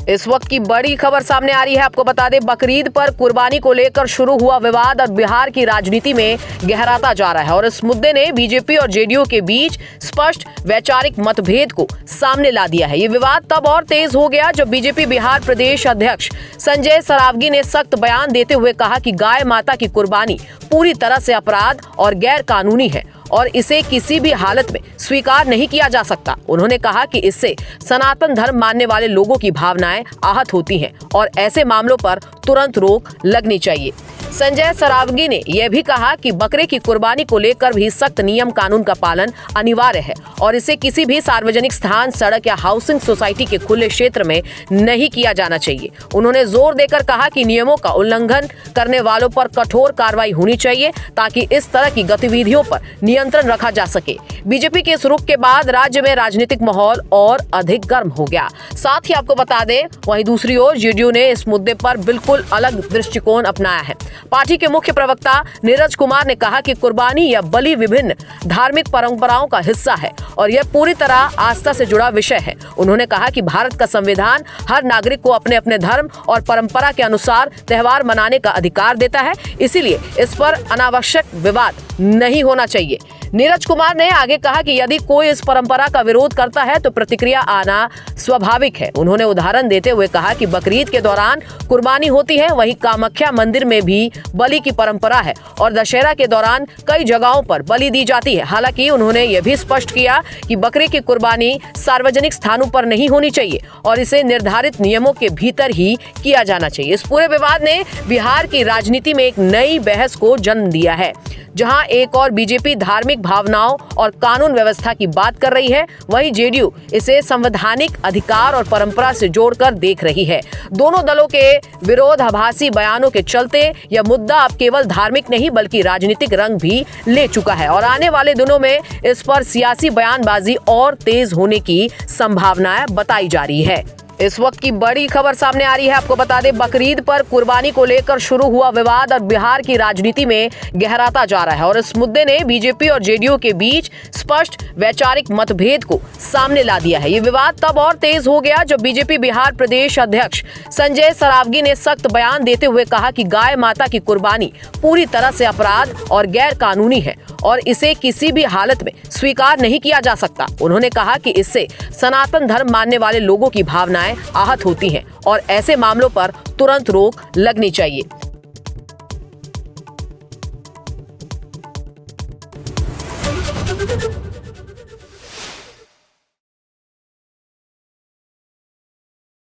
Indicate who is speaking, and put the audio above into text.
Speaker 1: इस वक्त की बड़ी खबर सामने आ रही है। आपको बता दें, बकरीद पर कुर्बानी को लेकर शुरू हुआ विवाद और बिहार की राजनीति में गहराता जा रहा है और इस मुद्दे ने बीजेपी और जेडीयू के बीच स्पष्ट वैचारिक मतभेद को सामने ला दिया है। ये विवाद तब और तेज हो गया जब बीजेपी बिहार प्रदेश अध्यक्ष संजय सरावगी ने सख्त बयान देते हुए कहा कि गाय माता की कुर्बानी पूरी तरह से अपराध और गैर कानूनी है और इसे किसी भी हालत में स्वीकार नहीं किया जा सकता। उन्होंने कहा कि इससे सनातन धर्म मानने वाले लोगों की भावनाएं आहत होती हैं और ऐसे मामलों पर तुरंत रोक लगनी चाहिए। संजय सरावगी ने यह भी कहा कि बकरे की कुर्बानी को लेकर भी सख्त नियम कानून का पालन अनिवार्य है और इसे किसी भी सार्वजनिक स्थान, सड़क या हाउसिंग सोसाइटी के खुले क्षेत्र में नहीं किया जाना चाहिए। उन्होंने जोर देकर कहा कि नियमों का उल्लंघन करने वालों पर कठोर कार्रवाई होनी चाहिए ताकि इस तरह की गतिविधियों पर नियंत्रण रखा जा सके। बीजेपी के इस रुख के बाद राज्य में राजनीतिक माहौल और अधिक गर्म हो गया। साथ ही आपको बता दें, वहीं दूसरी ओर जेडीयू ने इस मुद्दे पर बिल्कुल अलग दृष्टिकोण अपनाया है। पार्टी के मुख्य प्रवक्ता नीरज कुमार ने कहा कि कुर्बानी या बलि विभिन्न धार्मिक परंपराओं का हिस्सा है और यह पूरी तरह आस्था से जुड़ा विषय है। उन्होंने कहा कि भारत का संविधान हर नागरिक को अपने अपने धर्म और परंपरा के अनुसार त्योहार मनाने का अधिकार देता है, इसीलिए इस पर अनावश्यक विवाद नहीं होना चाहिए। नीरज कुमार ने आगे कहा कि यदि कोई इस परंपरा का विरोध करता है तो प्रतिक्रिया आना स्वाभाविक है। उन्होंने उदाहरण देते हुए कहा कि बकरीद के दौरान कुर्बानी होती है, वहीं कामाख्या मंदिर में भी बलि की परंपरा है और दशहरा के दौरान कई जगहों पर बलि दी जाती है। हालांकि उन्होंने यह भी स्पष्ट किया कि बकरे की कुर्बानी सार्वजनिक स्थानों पर नहीं होनी चाहिए और इसे निर्धारित नियमों के भीतर ही किया जाना चाहिए। इस पूरे विवाद ने बिहार की राजनीति में एक नई बहस को जन्म दिया है, जहां एक और बीजेपी धार्मिक भावनाओं और कानून व्यवस्था की बात कर रही है, वहीं जेडीयू इसे संवैधानिक अधिकार और परंपरा से जोड़कर देख रही है। दोनों दलों के विरोधाभासी बयानों के चलते यह मुद्दा अब केवल धार्मिक नहीं बल्कि राजनीतिक रंग भी ले चुका है और आने वाले दिनों में इस पर सियासी बयानबाजी और तेज होने की संभावनाएं बताई जा रही है। इस वक्त की बड़ी खबर सामने आ रही है। आपको बता दें, बकरीद पर कुर्बानी को लेकर शुरू हुआ विवाद और बिहार की राजनीति में गहराता जा रहा है और इस मुद्दे ने बीजेपी और जेडीयू के बीच स्पष्ट वैचारिक मतभेद को सामने ला दिया है। ये विवाद तब और तेज हो गया जब बीजेपी बिहार प्रदेश अध्यक्ष संजय सरावगी ने सख्त बयान देते हुए कहा कि गाय माता की कुर्बानी पूरी तरह से अपराध और गैर कानूनी है और इसे किसी भी हालत में स्वीकार नहीं किया जा सकता। उन्होंने कहा कि इससे सनातन धर्म मानने वाले लोगों की भावनाएं आहत होती हैं और ऐसे मामलों पर तुरंत रोक लगनी चाहिए।